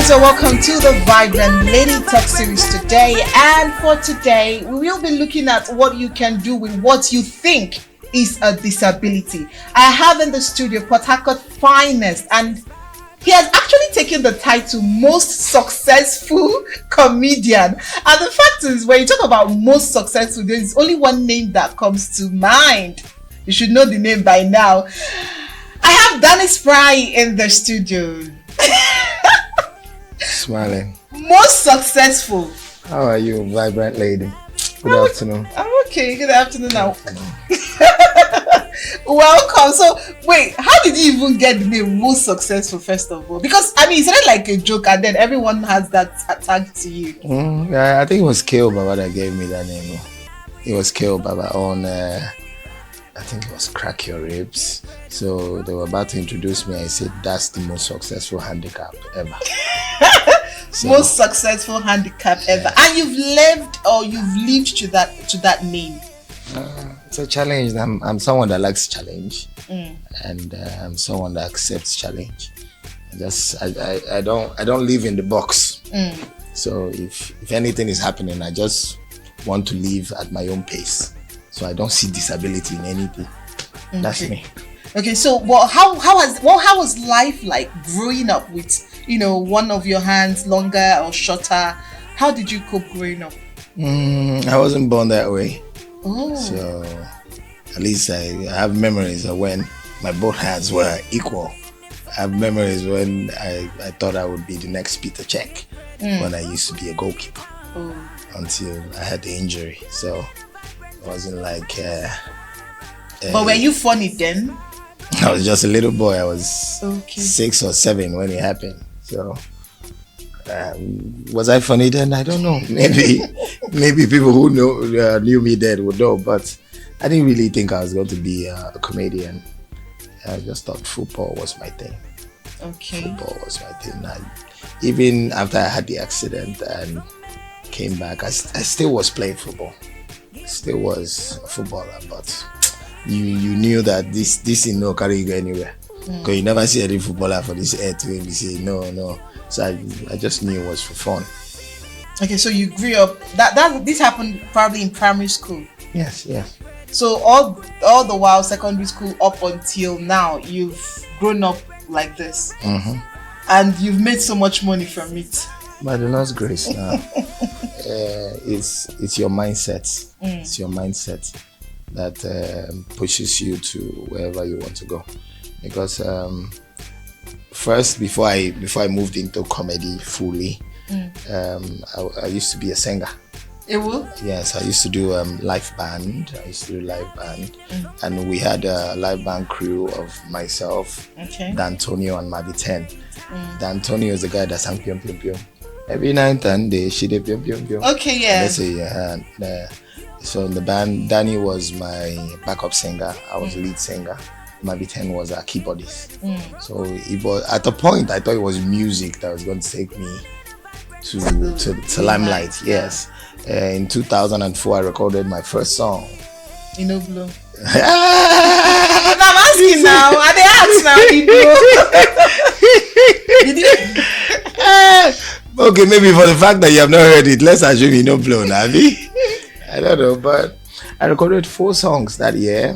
guys are welcome to the Vibrant Lady Talk series today. And for today, we will be looking at what you can do with what you think is a disability. I have in the studio Port Harcourt finest, and he has actually taken the title most successful comedian. And the fact is, when you talk about most successful, there is only one name that comes to mind. You should know the name by now. I have Danny Spry in the studio. Smiling. Most successful. How are you, vibrant lady? Good afternoon. I'm okay. Good afternoon now. Welcome. So, wait, how did you even get the name most successful, first of all? Because, I mean, it's not like a joke and then everyone has that tag to you. Yeah, I think it was Kale Baba that gave me that name. It was Kale Baba on, I think it was Crack Your Ribs. So they were about to introduce me. I said, that's the most successful handicap ever. Most successful handicap ever. And you've lived to that name. It's a challenge. I'm someone that likes challenge, and I'm someone that accepts challenge. I don't live in the box. So if anything is happening, I just want to live at my own pace. So I don't see disability in anything. Okay. That's me. Okay, so how was life like growing up with, one of your hands longer or shorter? How did you cope growing up? I wasn't born that way. Oh. So at least I have memories of when my both hands were equal. I have memories when I thought I would be the next Peter Cech when I used to be a goalkeeper until I had the injury. So it wasn't like... but were you funny then? I was just a little boy. I was 6 or 7 when it happened. So, was I funny then? I don't know. Maybe people who knew me then would know. But I didn't really think I was going to be a comedian. I just thought football was my thing. Okay. Football was my thing. And even after I had the accident and came back, I still was playing football. Still was a footballer, but you knew that this thing no carry you anywhere, because you never see any footballer for this air to him say no. So I just knew it was for fun. Okay, so you grew up this happened probably in primary school. Yes. So all the while secondary school up until now, you've grown up like this, and you've made so much money from it. By the Lord's grace, it's your mindset. It's your mindset that pushes you to wherever you want to go. Because first, before I moved into comedy fully, I used to be a singer. Yes, I used to do live band. And we had a live band crew of myself, D'Antonio and Mabi 10. D'Antonio is the guy that sang Pium Pium Pium. Every night and day, she did Pium Pium Pium. Okay, yeah. So in the band, Danny was my backup singer. I was the lead singer. Mabi 10 was our keyboardist. So it was, at a point, I thought it was music that was going to take me to limelight. Yes. In 2004, I recorded my first song. Inoblo. I'm asking now. Are they ask now? Okay, maybe for the fact that you have not heard it, let's assume you know blow, Navi. I don't know, but I recorded 4 songs that year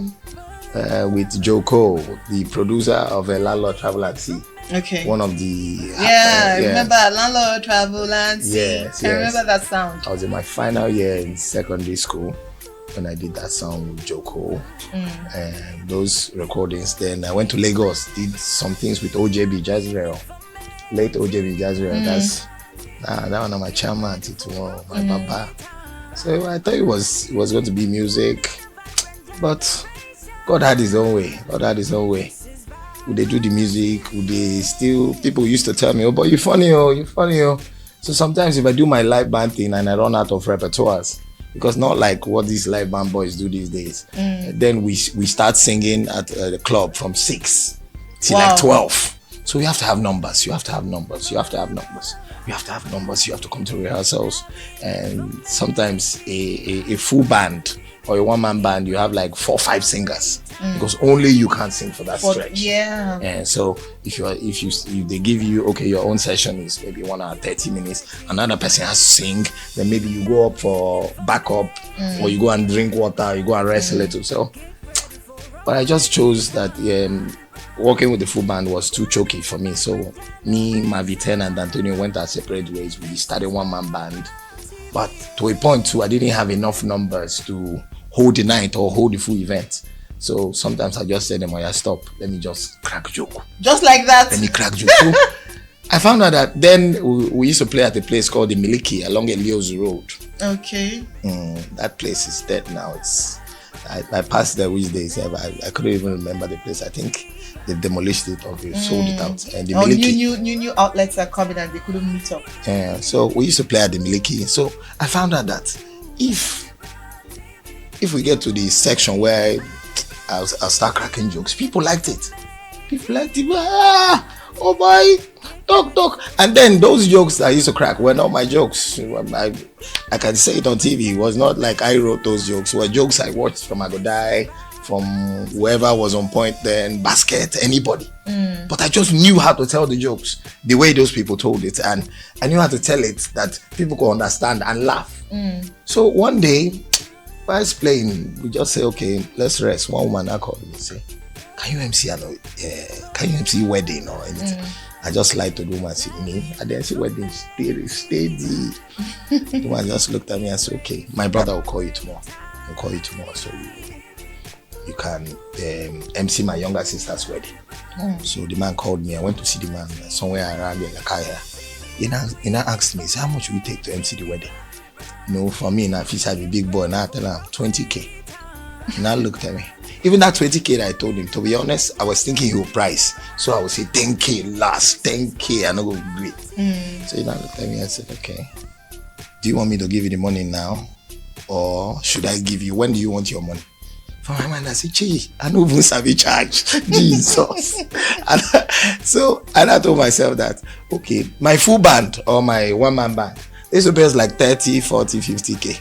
with Joko, the producer of A Landlord Travel and See. Okay. One of the... I remember Landlord Travel and See. Yes. I remember that sound. I was in my final year in secondary school when I did that song with Joko. And those recordings, then I went to Lagos, did some things with OJB Jazrael. Late OJB Jazrael. That's that one of my chairman till tomorrow, my papa. So I thought it was going to be music, but God had his own way. Would they do the music? Would they still... People used to tell me, oh, but you're funny. So sometimes if I do my live band thing and I run out of repertoires, because not like what these live band boys do these days, then we start singing at the club from 6 till like 12. So you have to have numbers. You have to come to rehearsals, and sometimes a full band or a one-man band, you have like 4 or 5 singers because only you can sing for that stretch. Yeah. And so if they give you, okay, your own session is maybe 1 hour 30 minutes, another person has to sing, then maybe you go up for backup, or you go and drink water, you go and rest a little. So, but I just chose that working with the full band was too choky for me. So me, Maviten, and Antonio went our separate ways. We started one-man band, but to a point too, I didn't have enough numbers to hold the night or hold the full event. So sometimes I just said, "Emoya, stop. Let me just crack joke." Just like that. Let me crack joke. So I found out that then we used to play at a place called the Miliki along Elios Road. Okay. That place is dead now. I passed there which days. I couldn't even remember the place. I think they demolished it or they sold it out. And the Miliki, new outlets are coming and they couldn't meet up. So we used to play at the Miliki. So I found out that if we get to the section where I'll start cracking jokes, people liked it. People liked it. Oh boy, talk. And then those jokes I used to crack were not my jokes. I can say it on TV. It was not like I wrote those jokes. It were jokes I watched from Agodai, from whoever was on point then, Basket, anybody. But I just knew how to tell the jokes the way those people told it, and I knew how to tell it that people could understand and laugh. So one day, whilst playing, we just say, okay, let's rest. One woman I called me and say, can you MC wedding or anything? I just like to do my me. I didn't see wedding steady. The woman just looked at me and said, okay, my brother will call you tomorrow. He'll call you tomorrow so you can MC my younger sister's wedding. So the man called me. I went to see the man somewhere around the Lakaya. He now asked me, how much will it take to MC the wedding? For me, now if I'm a big boy, now I tell him 20K. He now looked at me. Even that 20K that I told him, to be honest, I was thinking he would price. So I would say 10K last, 10K, I'm not going to be great. So he now looked at me and said, okay, do you want me to give you the money now? Or should I give you, when do you want your money? For my mind, I said, I don't even sabi charge. Jesus. And I told myself that, okay, my full band or my one-man band, this will pay us like 30, 40, 50K.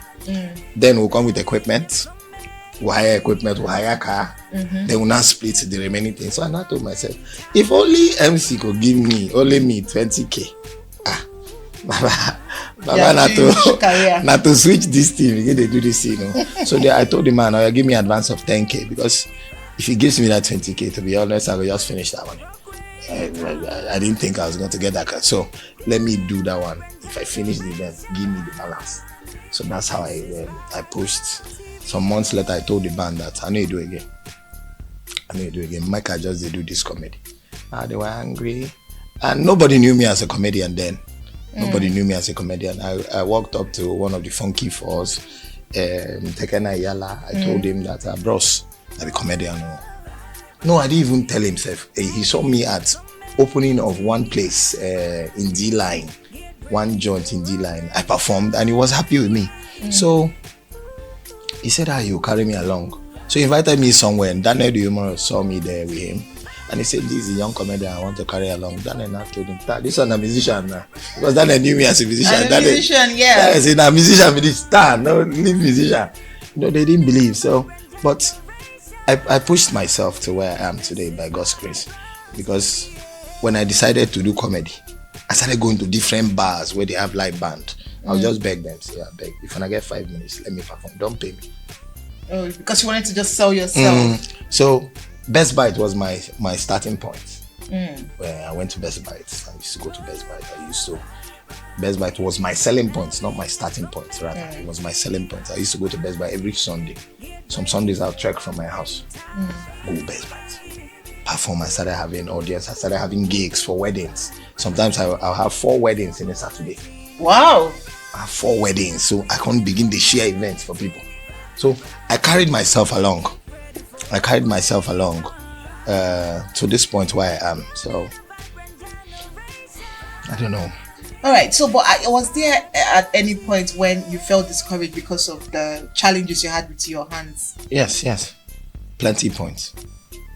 Then we'll come with equipment. We'll hire equipment, we'll hire a car. Then we'll now split the remaining things. So I told myself, if only MC could give me, only me 20K. Baba, not to switch this thing, we get to do this thing. So I told the man, give me advance of 10K, because if he gives me that 20K, to be honest, I will just finish that one. I didn't think I was going to get that car. So let me do that one. If I finish the event, give me the balance. So that's how I pushed. Some months later, I told the band that I know you do again. Mike, I just did do this comedy. They were angry. And nobody knew me as a comedian then. Nobody knew me as a comedian. I walked up to one of the Funky Fours, Tekena Yala. I told him that, bros, I'm a comedian. No, I didn't even tell himself. He saw me at opening of one place in D-Line, one joint in D-Line. I performed and he was happy with me. So he said, you carry me along. So he invited me somewhere, and Daniel the humor saw me there with him. And he said, this is a young comedian I want to carry along. Daniel now told him, this one a musician now. Because Daniel knew me as a musician. Yeah. I said, a musician with this star, no lead musician. They didn't believe. So, but I pushed myself to where I am today by God's grace. Because when I decided to do comedy, I started going to different bars where they have live band. I'll just beg them, say, I beg, if I get 5 minutes, let me perform. Don't pay me. Oh, because you wanted to just sell yourself. So Best Bite was my starting point. When I went to Best Bite, I used to go to Best Bite. Best Bite was my selling point, not my starting point. Rather, it was my selling point. I used to go to Best Bite every Sunday. Some Sundays I'll trek from my house, go to Best Bite, perform. I started having audience. I started having gigs for weddings. Sometimes I'll have 4 weddings in a Saturday. Wow. I have 4 weddings, so I can't begin the share events for people. So I carried myself along to this point where I am. So I don't know. All right. So, but was there at any point when you felt discouraged because of the challenges you had with your hands? Yes. Plenty points.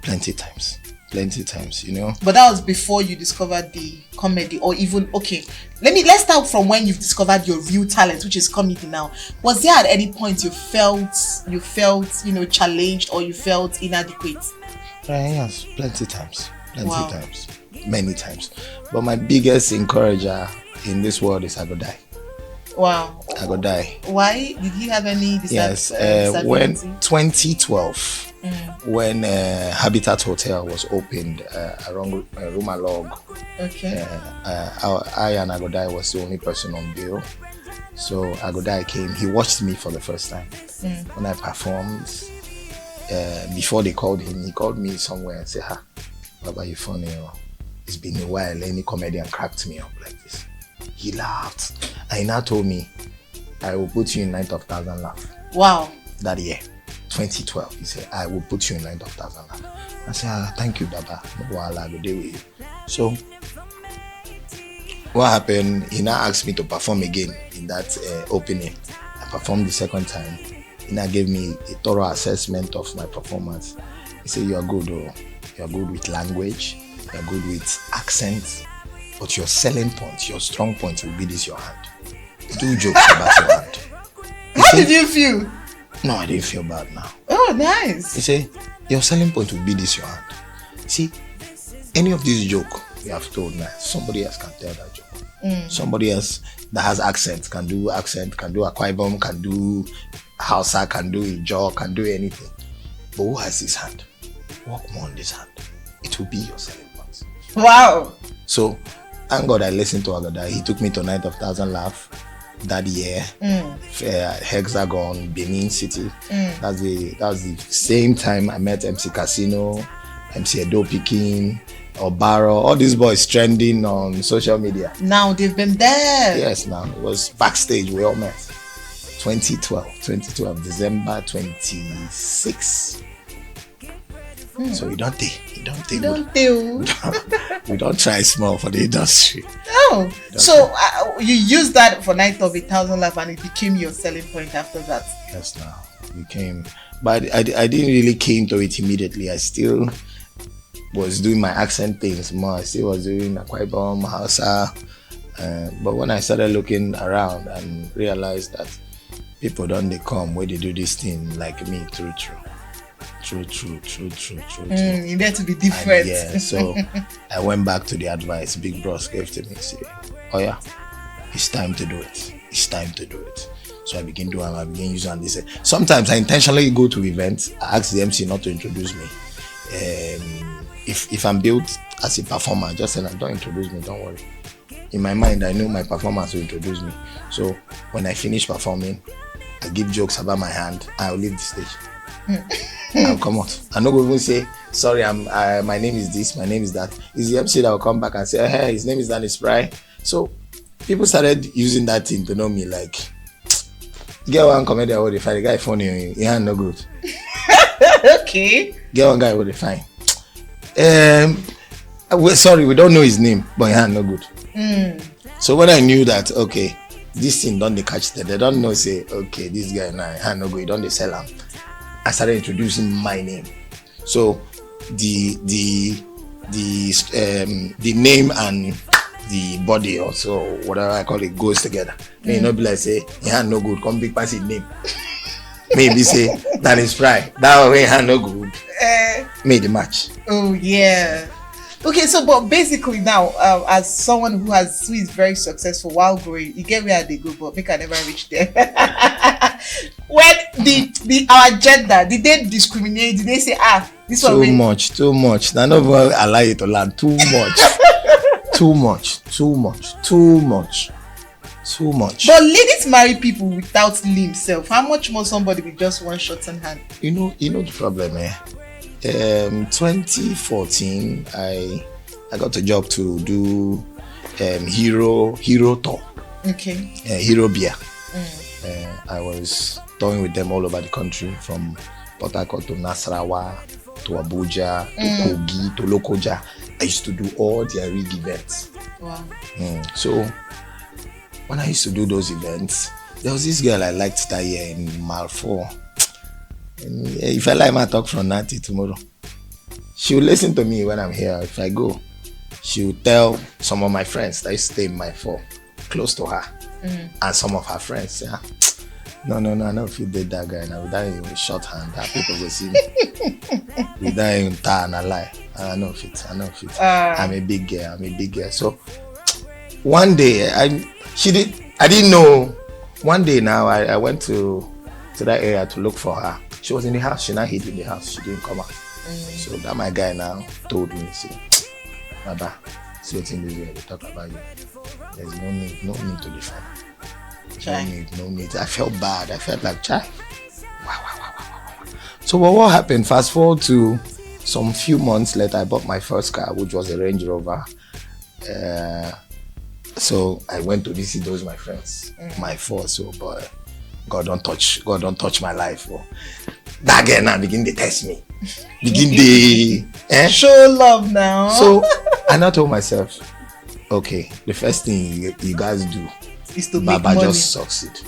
Plenty times. plenty times, you know. But that was before you discovered the comedy, or even let's start from when you've discovered your real talent, which is comedy now. Was there at any point you felt challenged, or you felt inadequate? Yes, plenty times. Wow. Many times. But my biggest encourager in this world is I go die. Wow. I go die. Why? Did he have any disability? When 2012, when Habitat Hotel was opened around Rumalog, okay. I and Agodai was the only person on bill. So Agodai came. He watched me for the first time when I performed. Before they called him, he called me somewhere and said, "Ha, Baba, you funny. It's been a while. Any comedian cracked me up like this." He laughed, and he now told me, "I will put you in 9th of 1,000 laugh." Wow. That year, 2012, he said, "I will put you in 9th of 1,000 laugh." I said, "Thank you, Baba. No, I'll go there with you." So, what happened? He now asked me to perform again in that opening. I performed the second time. He now gave me a thorough assessment of my performance. He said, "You are good, you are good with language, you are good with accent, but your selling point, your strong point will be this, your hand. Do jokes about your hand." How did you feel? No, I didn't feel bad now. Oh, nice. He said, "Your selling point will be this, your hand. See, any of this joke you have told now, somebody else can tell that joke. Somebody else that has accent, can do Akwa Ibom, can do Hausa, can do Ijaw, can do anything. But who has this hand? Work more on this hand. It will be your selling point." Wow. So, thank God I listened to Agoda. He took me to 9th of 1,000 laugh that year. Hexagon, Benin City. That was the same time I met MC Casino, MC Edo Pikin, Obaro, all these boys trending on social media. Now they've been there. Yes, now it was backstage. We all met. 2012, December 26. So we don't take. We don't try small for the industry. Oh, so you used that for 9th of 1,000 laugh, and it became your selling point after that. Yes, now it became. But I didn't really came to it immediately. I still was doing my accent things more. I still was doing Akwa Ibom, Hausa. But when I started looking around and realized that people don't they come where they do this thing like me, true. You need to be different. And so I went back to the advice Big Bros gave to me. Say, "Oh yeah, it's time to do it. It's time to do it." So I begin doing. I begin using. And they say sometimes I intentionally go to events. I ask the MC not to introduce me. If I'm built as a performer, I just say, "Don't introduce me. Don't worry." In my mind, I know my performance will introduce me. So when I finish performing, I give jokes about my hand. I'll leave the stage. I'll come out. I'm not going to say, "Sorry, my name is this, my name is that." It's the MC that will come back and say, "Hey, his name is Danny Spry." So people started using that thing to know me. Like, get one comedian where they find the guy funny, he hand no good. Okay. Get one guy where they find. Sorry, we don't know his name, but he hand no good. So when I knew that, okay, this thing don't they catch them, they don't know, say, okay, this guy now hand no good, don't they sell him. I started introducing my name. So the name and the body, also whatever I call it, goes together. May not be like say he hand no good, come big pass his name. Maybe say that is Spry. That way hand no good. Made the match. Oh yeah. Okay, so but basically now, as someone who is very successful while growing, you get where they go, but make I never reach there. When our gender, did they discriminate? Did they say this one too much? None of us allow you to learn too much. too much. But ladies marry people without limbs self. How much more somebody with just one shortened hand? You know the problem, 2014, I got a job to do Hero tour. Okay. Hero beer. I was touring with them all over the country, from Port Harcourt to Nasarawa to Abuja to Kogi to Lokoja. I used to do all their rig events. Wow. So when I used to do those events, there was this girl I liked that year in Mile 4. And if I like my talk from now till tomorrow. She will listen to me when I'm here. If I go, she will tell some of my friends that used to stay in my floor close to her, and some of her friends, yeah. No, I know if you did that guy now, without even shorthand, that people will see me. Without even turn a lie. I know if it. I'm a big girl. So one day, I didn't know. One day now, I went to that area to look for her. She was in the house. She now hid in the house. She didn't come out. So that my guy now told me, say, Baba, see what's in this way. We talk about you. There's no need to defend. No need. I felt bad. I felt like, child. Wow. So what happened? Fast forward to some few months later, I bought my first car, which was a Range Rover. So I went to visit those my friends, my four. So, but God don't touch my life. Oh. That girl now begin to test me. Show love now. So I now told myself, okay, the first thing you guys do is to Baba make money. Just succeed.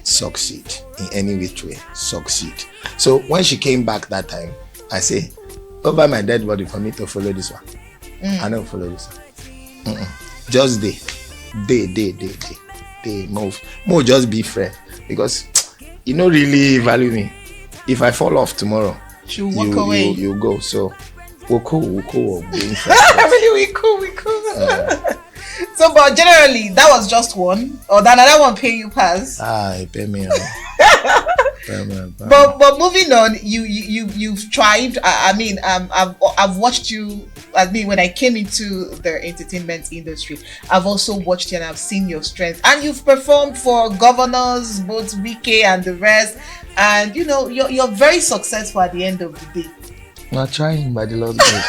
Succeed in any which way. Succeed. So when she came back that time, I say, over my dead body for me to follow this one. I don't follow this one. Just they move. More just be friend. Because you don't really value me. If I fall off tomorrow, she'll walk away. You go. So we're cool. Being friends. Really, we cool. So, but generally, that was just one, or that another one pay you pass. He pay me. But moving on, you've thrived. I've watched you. I mean, when I came into the entertainment industry, I've also watched you and I've seen your strength. And you've performed for governors, both VK and the rest. And you know, you're very successful at the end of the day. Not trying by the Lord's grace.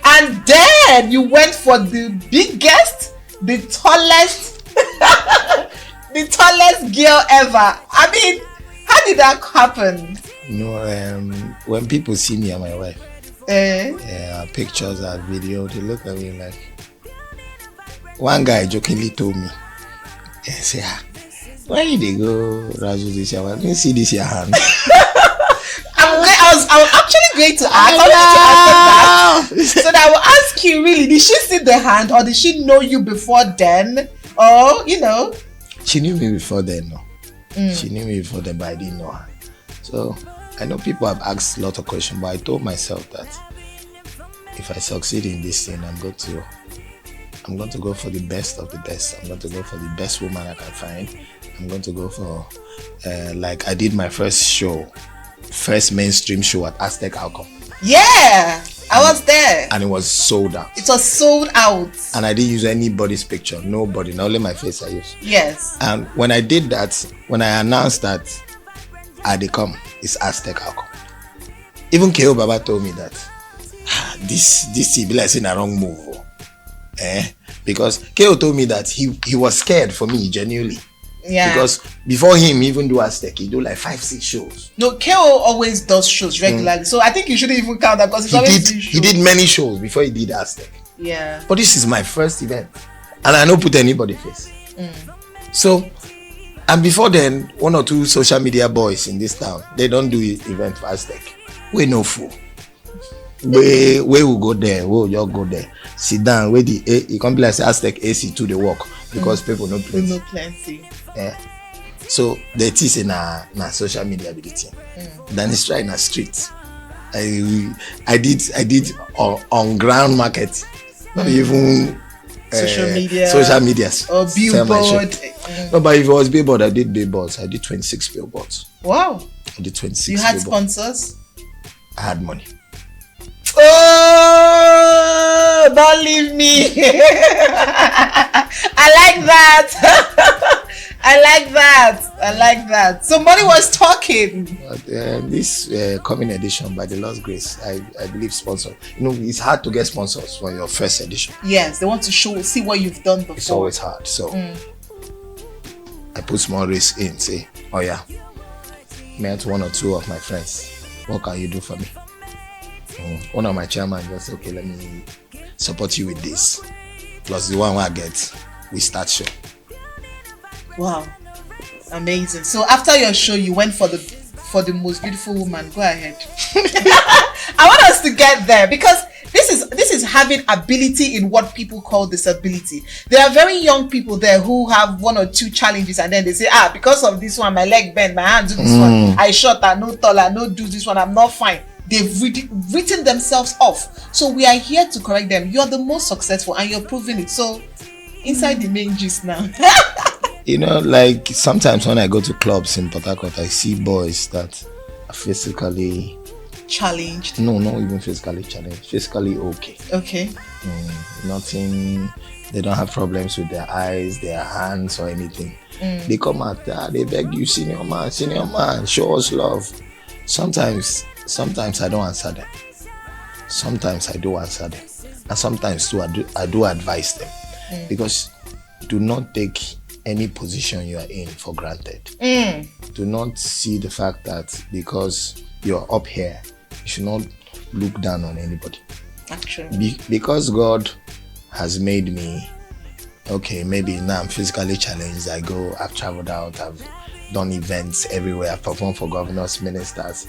And then you went for the biggest, the tallest, the tallest girl ever. I mean, how did that happen? When people see me and my wife, pictures and video, they look at me like. One guy jokingly told me, he said, where did they go, Raju, this year? I didn't see this your hand. I was actually going to ask. So that I will ask you, really, did she see the hand or did she know you before then? Or, you know? She knew me before then, no. She knew me before then, but I didn't know her. So I know people have asked a lot of questions, but I told myself that if I succeed in this thing, I'm going to go for the best of the best. I'm going to go for the best woman I can find. I'm going to go for like I did my first mainstream show at Aztec Alcom. Yeah, I was there. And it was sold out. It was sold out. And I didn't use anybody's picture. Nobody. Not only my face I used. Yes. And when I did that, when I announced that I come, it's Aztec Alcom. Even K.O. Baba told me that this be like saying a wrong move. Because K.O. told me that he was scared for me genuinely. Yeah. Because before him even do Aztec, he do like 5-6 shows. No, K.O. always does shows regularly. So I think you shouldn't even count that because he did many shows before he did Aztec. Yeah. But this is my first event. And I don't put anybody face. So, and before then, 1 or 2 social media boys in this town, they don't do event for Aztec. We no fool. We will go there. We'll just go there. Sit down. Where you can't be like Aztec AC2 they walk because people no plenty. No plenty. So the tease in a social media ability. Then it's right in the street. I did on ground market. Not even social media or billboard. No, but if it was billboard, I did billboards. I did 26 billboards. Wow. I did 26. You had sponsors? I had money. Oh, don't leave me. I like that. I like that. So money was talking. But, this coming edition, by the Lord's grace, I believe sponsor. You know, it's hard to get sponsors for your first edition. Yes, they want to see what you've done before. It's always hard. So I put small risk in. Say, oh yeah, met 1 or 2 of my friends. What can you do for me? One of my chairman just said, okay, let me support you with this. Plus the one I get, we start show. Wow, amazing. So after your show, you went for the most beautiful woman. Go ahead. I want to us to get there, because this is having ability in what people call disability. There are very young people there who have one or two challenges, and then they say, because of this one, my leg bent, my hand do this one, I short, I no tall, I no do this one, I'm not fine. They've written themselves off. So we are here to correct them. You're the most successful, and you're proving it. So inside the main gist now. Like sometimes when I go to clubs in Port Harcourt, I see boys that are physically challenged. No, not even physically challenged. Physically okay. Okay. Nothing. They don't have problems with their eyes, their hands, or anything. They come out there, they beg you, senior man, show us love. Sometimes I don't answer them. Sometimes I do answer them, and sometimes too I do advise them, because do not take any position you are in for granted. Do not see the fact that because you're up here, you should not look down on anybody. Actually, because God has made me okay. Maybe now I'm physically challenged. I've traveled out. I've done events everywhere. I've performed for governors, ministers.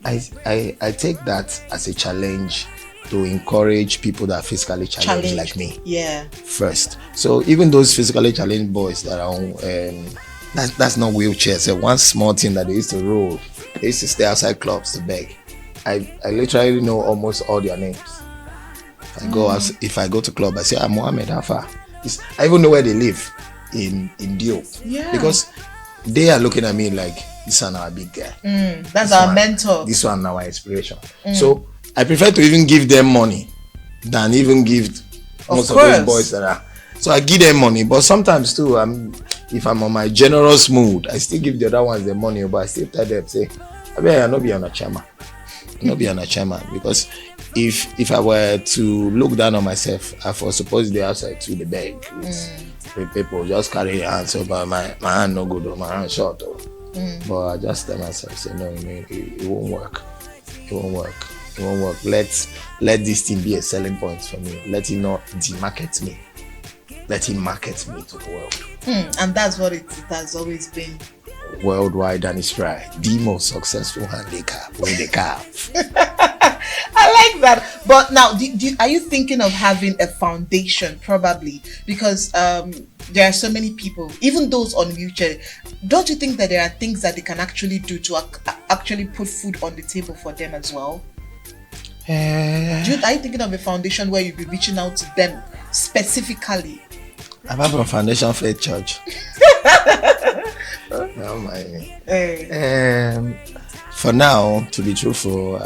I take that as a challenge to encourage people that are physically challenged like me. Yeah. First. So even those physically challenged boys that are on, that's not wheelchairs. So one small thing that they used to roll. They used to stay outside clubs to beg. I literally know almost all their names. If I go to club, I say, Mohammed, how far? I even know where they live in Dio. Yeah. Because they are looking at me like, this one our big guy. That's our mentor. This one our inspiration. So I prefer to even give them money than even give most of those boys that are. So I give them money, but sometimes too, if I'm on my generous mood, I still give the other ones the money, but I still tell them, say, I mean, I'll not be on a chairman. Because if I were to look down on myself, I was supposed to be outside to the beg with people just carry your hands over my hand no good or my hand short. But I just tell myself, say no, it won't work. It won't work. Let this thing be a selling point for me. Let it not demarket me. Let it market me to the world. And that's what it has always been. Worldwide, and it's right. The most successful handicap with the calf. I like that. But now, are you thinking of having a foundation? Probably, because there are so many people, even those on wheelchair. Don't you think that there are things that they can actually do to actually put food on the table for them as well? Are you thinking of a foundation where you'll be reaching out to them specifically? I'm from Foundation Faith Church. Don't mind me. For now, to be truthful,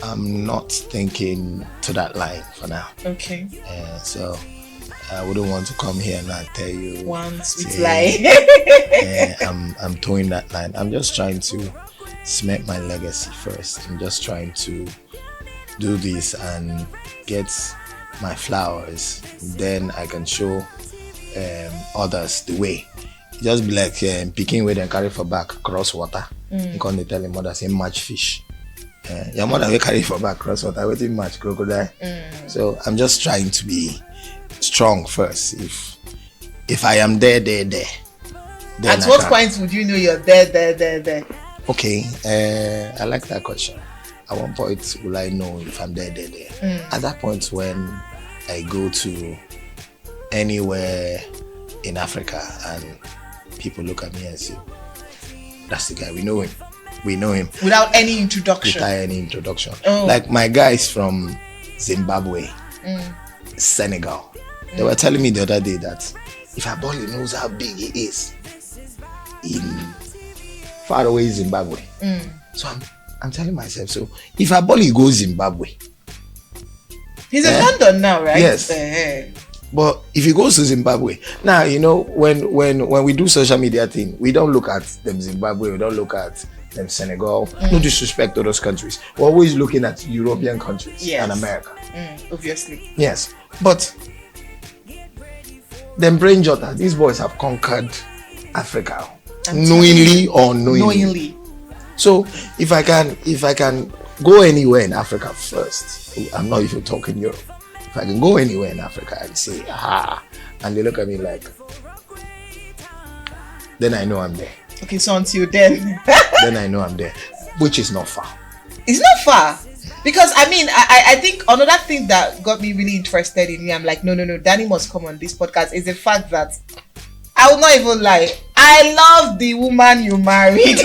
I'm not thinking to that line for now. Okay. So I wouldn't want to come here and not tell you one sweet lie. I'm towing that line. I'm just trying to cement my legacy first. I'm just trying to do this and get my flowers. Then I can show others the way. Just be like picking way and carry for back cross water. Because they tell your mother say match fish. Your mother will carry for back cross water waiting match crocodile. So I'm just trying to be strong first. If I am there. Then at what point would you know you're there? Okay, I like that question. At one point will I know if I'm there? At that point when I go to anywhere in Africa and people look at me and say, that's the guy, we know him. Without any introduction. Like my guys from Zimbabwe, Senegal. They were telling me the other day that if Aboli knows how big he is in far away Zimbabwe. So I'm telling myself, so if Aboli goes Zimbabwe, he's in London now, right? Yes. But if he goes to Zimbabwe, now when we do social media thing, we don't look at them Zimbabwe, we don't look at them Senegal. No disrespect to those countries. We're always looking at European countries and America. Obviously. Yes. But them brain jotter, these boys have conquered Africa. Knowingly or unknowingly. So if I can go anywhere in Africa first, I'm not even talking Europe. If I can go anywhere in Africa and say, and they look at me like, then I know I'm there. Okay, so until then. Then I know I'm there, which is not far. It's not far. Because I mean, I think another thing that got me really interested in you, I'm like, no, Danny must come on this podcast, is the fact that I will not even lie, I love the woman you married.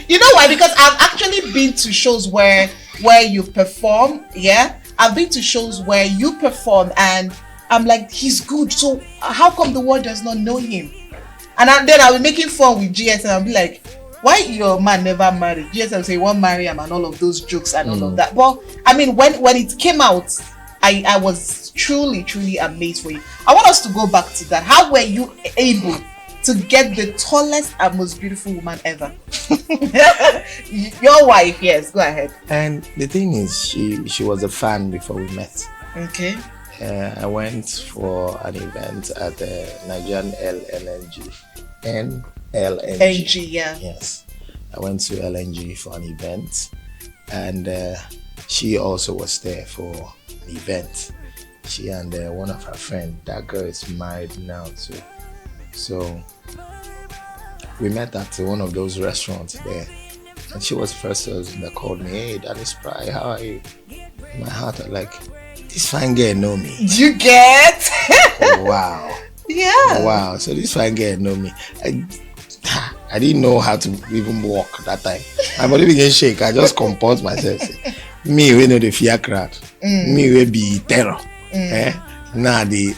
You know why? Because I've actually been to shows where you perform. Yeah, I've been to shows where you perform, and I'm like, he's good. So how come the world does not know him? And then I'll be making fun with GS, and I'll be like, why your man never married? GS will say, "Won't marry him," and all of those jokes and all of that. But I mean, when it came out, I was truly amazed for you. I want us to go back to that. How were you able to get the tallest and most beautiful woman ever? Your wife, yes, go ahead. And the thing is, she was a fan before we met. Okay. I went for an event at the Nigerian NLNG, NG, yeah. Yes, I went to LNG for an event, and she also was there for an event. She and one of her friends. That girl is married now too. So we met at one of those restaurants there, and she was the first person that called me. "Hey, Danny Spry, how are you?" In my heart, I'm like, this fine girl know me. You get? Wow. Yeah. Wow. So this fine girl know me. I didn't know how to even walk that time. My body began to shake. I just composed myself. Me, we know the fear crowd. Me, we be terror. Now the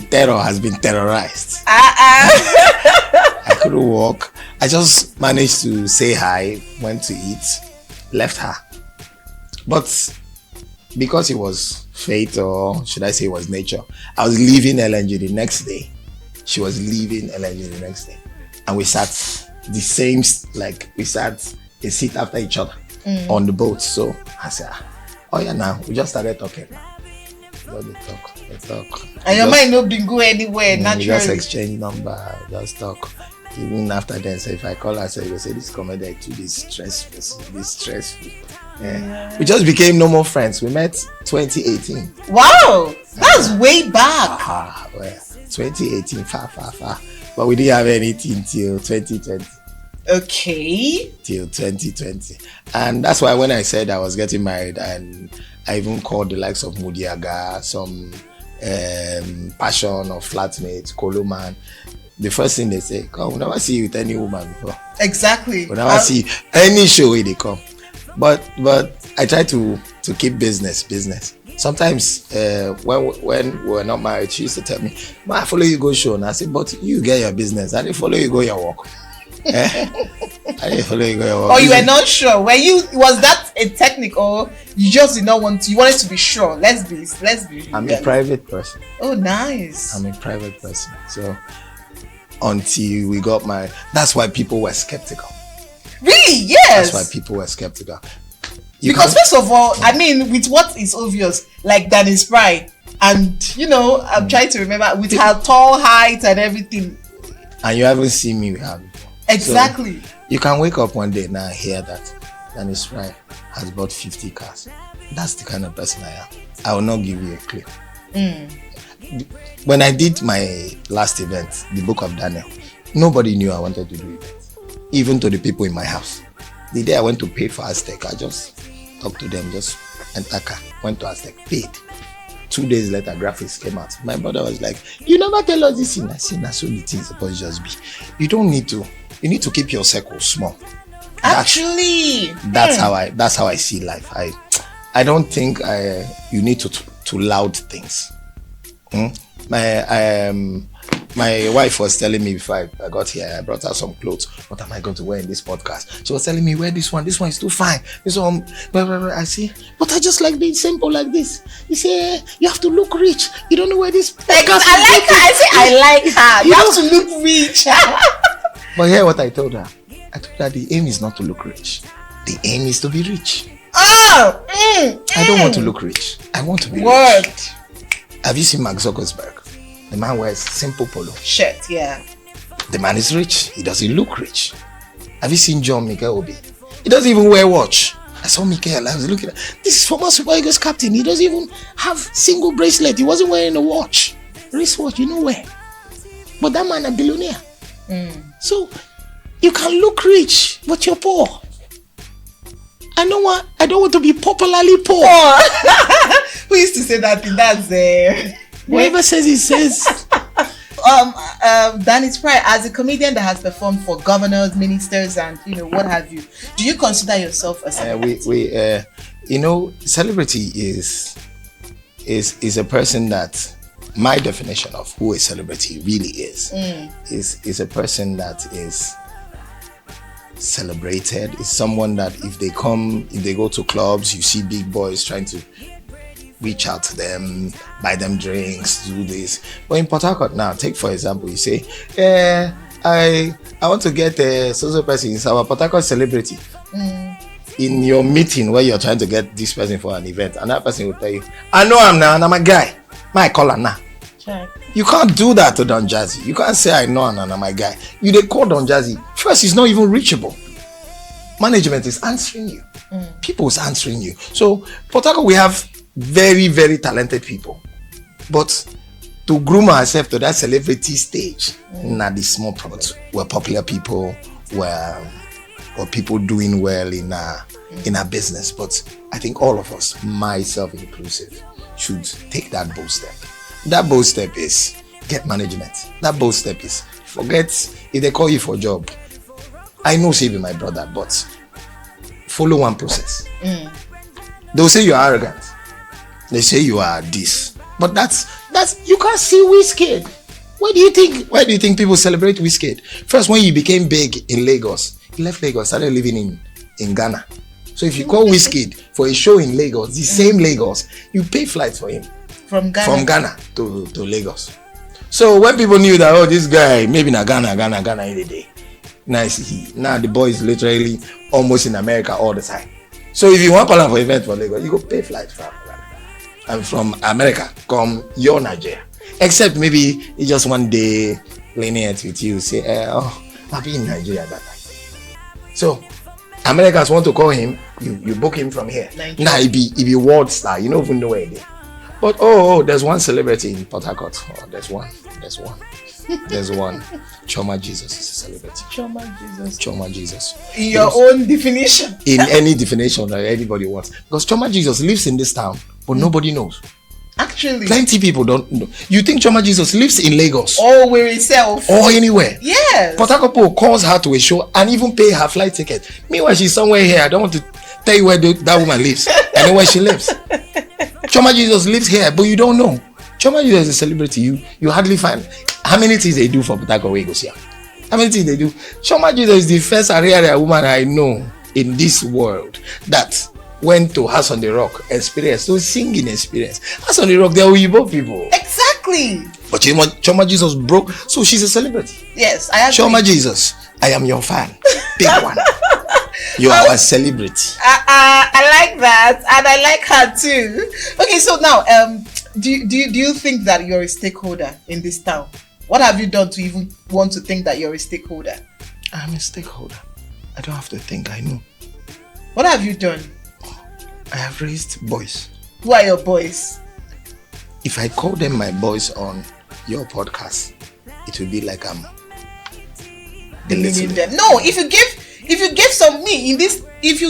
terror has been terrorized. I couldn't walk. I just managed to say hi, went to eat, left her. But because it was fate, or should I say it was nature, I was leaving LNG the next day. She was leaving LNG the next day. And we sat the same, like we sat a seat after each other on the boat. So I said, oh yeah, now we just started talking. Let's talk. And your mind not been go anywhere naturally. We just exchange number, just talk. Even after then, so if I call her, so you say this comedy to this stressful. Yeah. We just became normal friends. We met 2018. Wow, that's way back. Well, 2018, far. But we didn't have anything till 2020. Okay. Till 2020. And that's why when I said I was getting married, and I even called the likes of Mudiaga, some Passion or Flatmate, Koloman, the first thing they say, come, we never see you with any woman before. Exactly. We never see any show where they come. But I try to keep business. Sometimes when we were not married, she used to tell me, "Ma, I follow you go show." And I said, "But you get your business. I didn't follow you go your work." I didn't follow you go your work. Or you were not sure. Was that a technique, or you just did not want to? You wanted to be sure. Let's be. I'm a private person. Oh, nice. I'm a private person. So until we got married, that's why people were skeptical. Really? Yes. That's why people were skeptical. Because first of all, I mean, with what is obvious, like Danny Spry, and you know, I'm trying to remember with her tall height and everything. And you haven't seen me with her before. Exactly. So you can wake up one day now and hear that Danny Spry has bought 50 cars. That's the kind of person I am. I will not give you a clue. When I did my last event, the Book of Daniel, nobody knew I wanted to do it. Even to the people in my house. The day I went to pay for Aztec, I just talked to them, just enter car, went to Aztec, paid. 2 days later, graphics came out. My brother was like, "You never tell us this thing." I said, "That's so the thing supposed to just be. You don't need to. You need to keep your circle small." Actually, that's how I see life. I don't think you need to loud things. My wife was telling me before I got here, I brought her some clothes. What am I going to wear in this podcast? She was telling me, wear this one. This one is too fine. This one, I say, but I just like being simple like this. You say, you have to look rich. You don't know where this podcast I like her. I say, I like her. You have to look rich. But hear what I told her. I told her the aim is not to look rich. The aim is to be rich. I don't want to look rich. I want to be rich. Have you seen Mark Zuckerberg? The man wears simple polo shirt, yeah. The man is rich. He doesn't look rich. Have you seen John Mikel Obi? He doesn't even wear watch. I saw Mikel. I was looking at this is former Super Eagles captain. He doesn't even have single bracelet. He wasn't wearing a watch. Wristwatch, you know where. But that man a billionaire. So you can look rich, but you're poor. I don't want to be popularly poor. Who used to say that thing? That's Whoever says it says. Danny Spry, as a comedian that has performed for governors, ministers, and what have you, do you consider yourself a celebrity? Celebrity is a person that, my definition of who a celebrity really is a person that is celebrated. Is someone that if they go to clubs, you see big boys trying to reach out to them, buy them drinks, do this. But in Port Harcourt now, take for example, you say, I want to get a social person. It's our Port Harcourt celebrity. In your meeting where you're trying to get this person for an event, another person will tell you, I know him now, and I'm a guy. My caller now. Check. You can't do that to Don Jazzy. You can't say I know him and I'm a guy. They call Don Jazzy. First, he's not even reachable. Management is answering you. People is answering you. So, Port Harcourt, we have very, very talented people. But to groom ourselves to that celebrity stage, not the small products. We're popular people, we're people doing well in our business. But I think all of us, myself inclusive, should take that bold step. That bold step is get management. That bold step is forget if they call you for a job. I know say be my brother, but follow one process. They'll say you're arrogant. They say you are this. But that's you can't see Wizkid. Why do you think people celebrate Wizkid? First, when he became big in Lagos, he left Lagos, started living in Ghana. So if you call Wizkid for a show in Lagos, the same Lagos, you pay flights for him. From Ghana to Lagos. So when people knew that, this guy, maybe na Ghana any day. Now the boy is literally almost in America all the time. So if you want to call him for event for Lagos, you go pay flights from Ghana. And from America, come your Nigeria. Except maybe he just one day lenient with you, say, I'll be in Nigeria that time. So Americans want to call him, you book him from here. Now he be world star, you don't even know where he is. But there's one celebrity in Port Harcourt. There's one. Choma Jesus is a celebrity. Choma Jesus. In your own definition. In any definition that anybody wants. Because Choma Jesus lives in this town, but nobody knows. Actually. Plenty people don't know. You think Choma Jesus lives in Lagos? Or where himself. Or anywhere. Yes. Port Harcourt calls her to a show and even pay her flight ticket. Meanwhile, she's somewhere here. I don't want to tell you where that woman lives. I know where she lives. Choma Jesus lives here, but you don't know. Choma Jesus is a celebrity. You hardly find how many things they do for Port Harcourt where he goes here. How many things they do? Choma Jesus is the first area woman I know in this world that went to House on the Rock experience, so singing experience. House on the Rock, they're Uyibo people. Exactly. But Choma Jesus broke, so she's a celebrity. Yes, I agree. Choma Jesus, I am your fan. Big one. You are a celebrity. I like that, and I like her too. Okay, so now, do you think that you're a stakeholder in this town? What have you done to even want to think that you're a stakeholder? I'm a stakeholder. I don't have to think. I know. What have you done? I have raised boys. Who are your boys? If I call them my boys on your podcast, it will be like I'm belittling them. No, if you give some me in this, if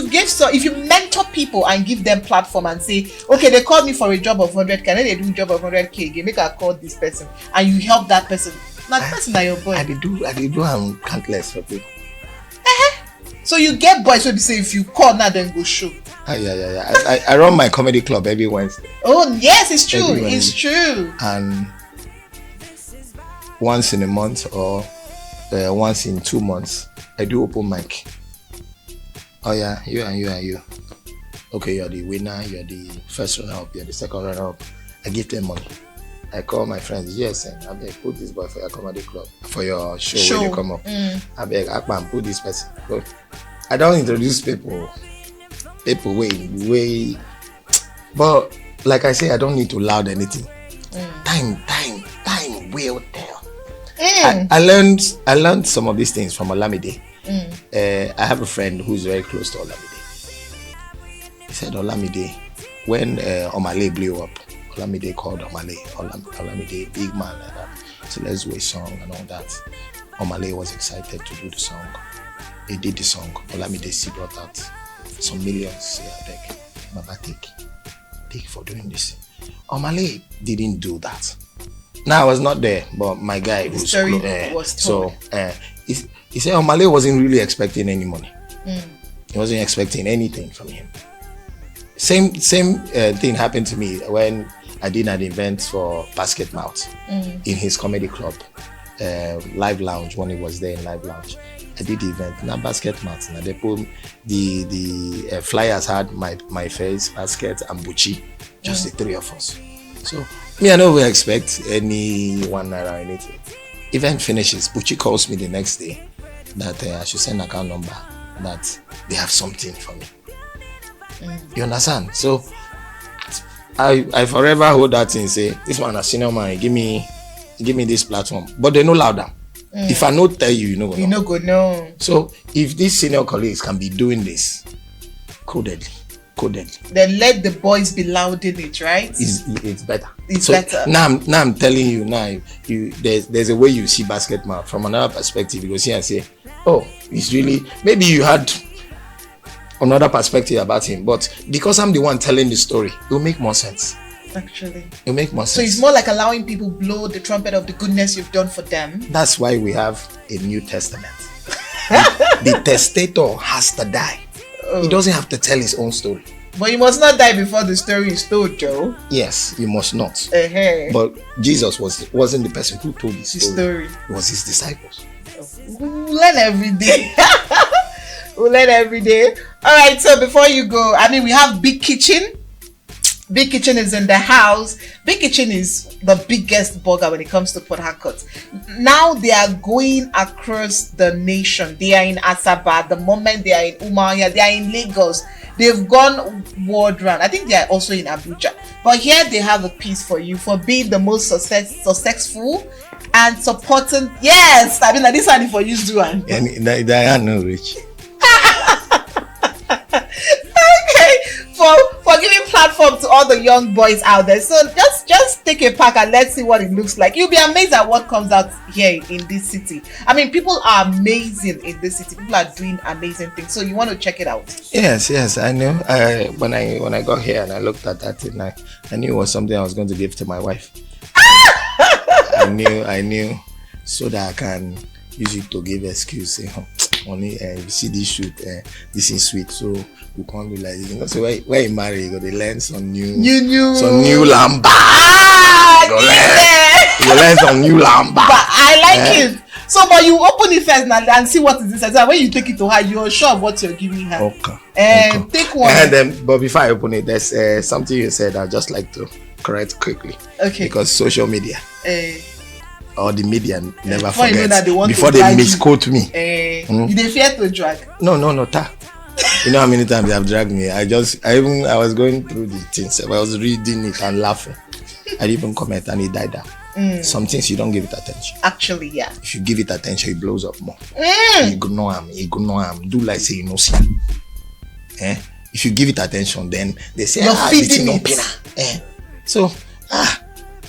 you mentor people and give them platform and say, okay, they called me for a job of 100k, and then they do a job of 100k again, make I call this person, and you help that person. Now the person that your boy. I do I'm countless for people. So you get boys who say if you call now then go show. Yeah. I run my comedy club every Wednesday. Oh yes, it's true. It's true. And once in a month or once in 2 months, I do open mic. Oh yeah, you and you. Okay, you're the winner, you're the first runner-up, you're the second runner-up. I give them money. I call my friends, yes, and I beg, put this boy for your comedy club, for your show when you come up. I beg, Akpan, put this person. But I don't introduce people way. But like I say, I don't need to loud anything. Time will tell. I learned some of these things from Olamide. I have a friend who's very close to Olamide. He said, Olamide, when Omale blew up, Olamide called Olamide, big man like that. So let's do a song and all that. Omale was excited to do the song. He did the song. Olamide brought out some millions. Yeah, beg. Baba, take for doing this. Omale didn't do that. Now I was not there, but my guy The was story was told. So he said Omale wasn't really expecting any money. He wasn't expecting anything from him. Same thing happened to me when I did an event for Basket Mouth in his comedy club, Live Lounge, when he was there in Live Lounge. I did the event. Now Basket Mouth. Now they put the flyers had my face, Basket, and Buchi, just the three of us. So me, I don't really expect any 1 naira or anything. Event finishes. Buchi calls me the next day that I should send account number, that they have something for me. You understand? So I forever hold that thing, say this one a senior man, give me this platform, but they no louder. If I not tell you, you know go no. So if these senior colleagues can be doing this codedly, then let the boys be loud in it, right? It's better. It's better. Now I'm telling you, there's a way you see Basket Mouth from another perspective. You go see and say, oh, it's really, maybe you had another perspective about him, but because I'm the one telling the story, it will make more sense. Actually, it'll make more so sense. it's more like allowing people blow the trumpet of the goodness you've done for them. That's why we have a New Testament. The testator has to die. He doesn't have to tell his own story. But you must not die before the story is told, Joe. Yes, you must not. But Jesus wasn't the person who told his story. It was his disciples. We'll learn every day. We'll learn every day. All right, so before you go, we have Big Kitchen. Big Kitchen is in the house. Big Kitchen is the biggest burger when it comes to Port Harcourt. Now they are going across the nation. They are in Asaba. The moment they are in Umuahia, they are in Lagos. They've gone world round. I think they are also in Abuja. But here they have a piece for you for being the most successful and supporting. Yes, like this one for you, Duan. And they are no rich. For giving platform to all the young boys out there. So just take a pack and let's see what it looks like. You'll be amazed at what comes out here in this city. People are amazing in this city. People are doing amazing things. So you want to check it out. Yes, I know. When I got here and I looked at that thing, I knew it was something I was going to give to my wife. I knew so that I can use it to give excuse, say, only you see this shoot, this is sweet, so you can't be like, so where you marry, you got to learn some new lamba. You learn some new lamba. But I like it. So, but you open it first and see what is this. When you take it to her, you're sure of what you're giving her. Okay. Take one. And then, but before I open it, there's something you said I'd just like to correct quickly. Okay. Because social media. Or the media never forgets before they misquote me. You dey fear to drag? No, ta. You know how many times they have dragged me? I was going through the things. I was reading it and laughing. I didn't even comment and it died down. Some things you don't give it attention. Actually, yeah. If you give it attention, it blows up more. Ignore them. Do like say you know see. If you give it attention, then they say you're feeding it. So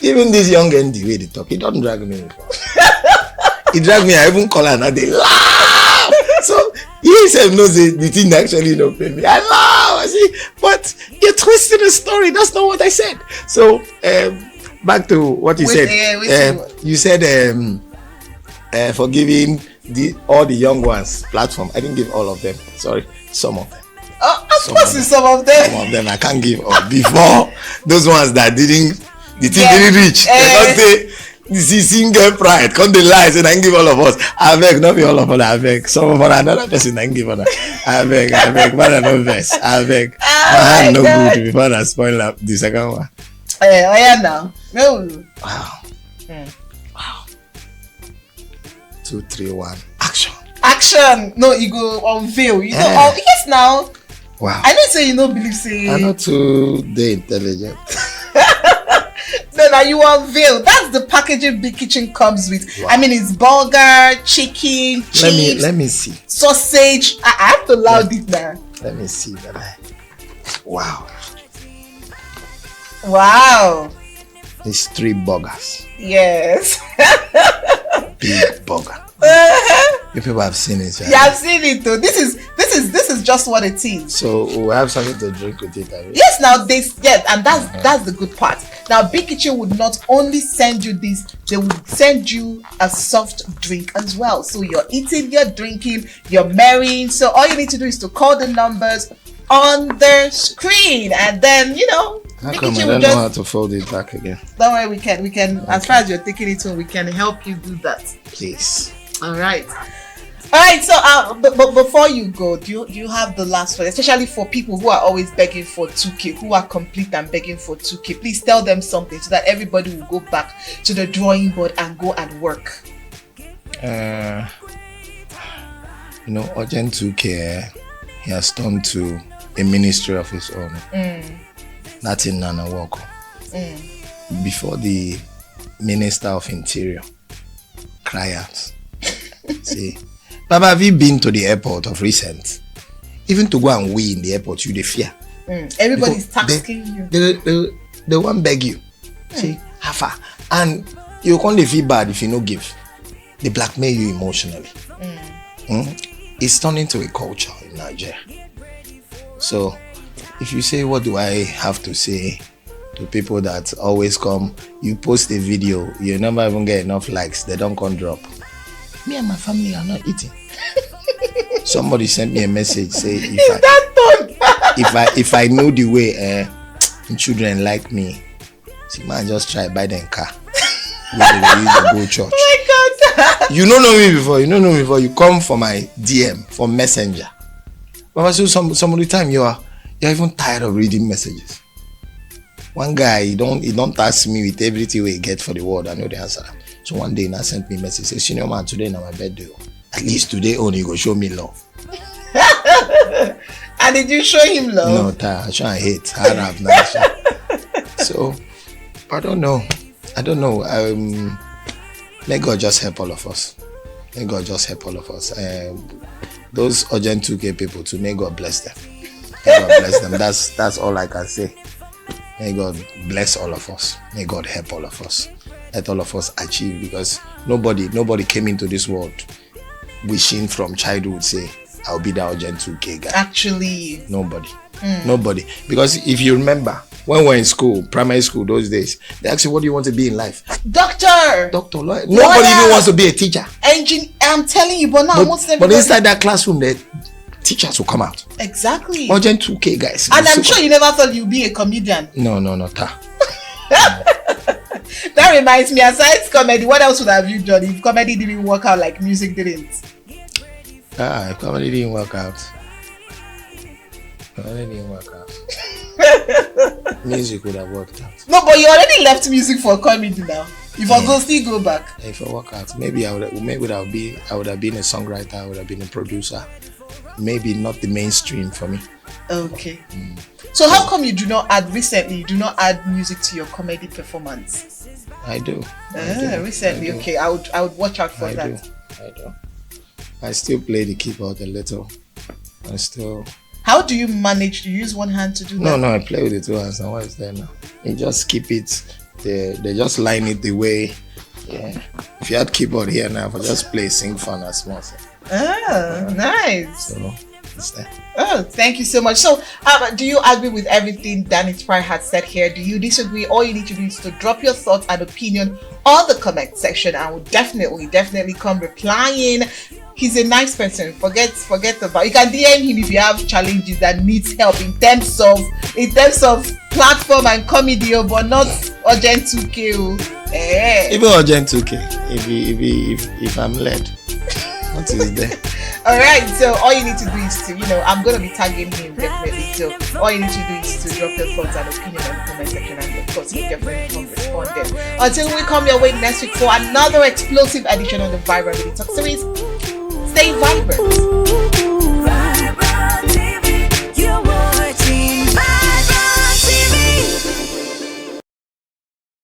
even this young Andy way they talk, he don't drag me before. He drag me, I even call her and they laugh. So he himself knows the thing actually don't pay me. I laugh, I see, but you're twisting the story. That's not what I said. So back to what you said. You said for giving all the young ones platform. I didn't give all of them. Sorry, some of them. Of course, some of them. Some of them I can't give all. Before those ones that didn't. The thing didn't reach. They don't say this is single pride. Come the lies and I give all of us. I beg, not be all of us. I beg. Some of us another person I give on. I beg. Man, I no verse. I beg. My hand no good before I spoil up the second one. Now. No. Wow. 2, 3, 1. Action. No, you go unveil. You know. Yes, now. Wow. I know say you don't believe say. I'm not too intelligent. No, now you unveil. That's the packaging Big Kitchen comes with. Wow. It's burger, chicken, chips. Let me see. Sausage. I have to loud it now. Let me see that. Wow. It's 3 burgers. Yes. Big burger. You people have seen it, right? You have seen it though. This is just what it is. So we'll have something to drink with it. Yes, now and that's the good part. Now Big Kitchen would not only send you this, they would send you a soft drink as well. So you're eating, you're drinking, you're marrying. So all you need to do is to call the numbers on the screen, and then How come I don't know how to fold it back again? Don't worry, we can okay. As far as you're taking it home, we can help you do that. Please. All right. So but before you go, do you have the last word, especially for people who are always begging for 2K, who are complete and begging for 2K? Please tell them something so that everybody will go back to the drawing board and go and work. Urgent 2K, he has turned to a ministry of his own. That's in Nana Woko. Before the Minister of Interior cry out. See, Baba, have you been to the airport of recent? Even to go and wee in the airport, you the fear. Everybody's taxing you. They won't beg you. See, hafa. And you can't feel bad if you no give. They blackmail you emotionally. It's turned into a culture in Nigeria. So, if you say, what do I have to say to people that always come, you post a video, you never even get enough likes, they don't come drop. Me and my family are not eating. Somebody sent me a message say if I know the way children like me, see man just try buy them car. We go church. Oh my God. You don't know me before. You come for my DM for messenger. But so some of the time you're even tired of reading messages. One guy he don't task me with everything we get for the world. I know the answer. So one day he sent me a message. Say, senior man, today na my birthday. At least today only you go show me love. And did you show him love? No, I show hate. Harab now. So I don't know. May God just help all of us. Those urgent 2K people too, may God bless them. That's all I can say. May God bless all of us. May God help all of us. Let all of us achieve, because nobody came into this world wishing from childhood say I'll be the urgent 2K guy. Actually, nobody. Because if you remember when we were in school, primary school those days, they asked you, what do you want to be in life? Doctor, lawyer. Nobody even wants to be a teacher. Engineer. I'm telling you, but now but inside that classroom, the teachers will come out. Exactly. Urgent 2K guys. And I'm sure you never thought you'd be a comedian. No. That reminds me, aside comedy, what else would have you done if comedy didn't work out like music didn't? If comedy didn't work out. Music would have worked out. No, but you already left music for comedy now. If I still go back. If I work out, maybe I would have been a songwriter, I would have been a producer. Maybe not the mainstream for me. Okay. So how come you do not add music to your comedy performance? I do. Recently, okay. I would watch out for that. I do. I still play the keyboard a little. How do you manage to use one hand to do that? No, I play with the two hands. Now what is there now? You just keep it. They just line it the way. Yeah. If you had keyboard here now, if I just play sing fun as small. Nice. So it's there. Oh, thank you so much. So, do you agree with everything Danny Spry had said here? Do you disagree? All you need to do is to drop your thoughts and opinion on the comment section. I will definitely come replying. He's a nice person. Forget about. You can DM him if you have challenges that needs help in terms of platform and comedy, but not urgent 2K. Even urgent 2K. If I'm led, what is there? Alright, so all you need to do is to, I'm going to be tagging him definitely. So all you need to do is to drop your thoughts and opinion in the comment section, and of course, you definitely come responding. Until we come your way next week for another explosive edition of the Vibrant Daily Talk series, stay vibrant.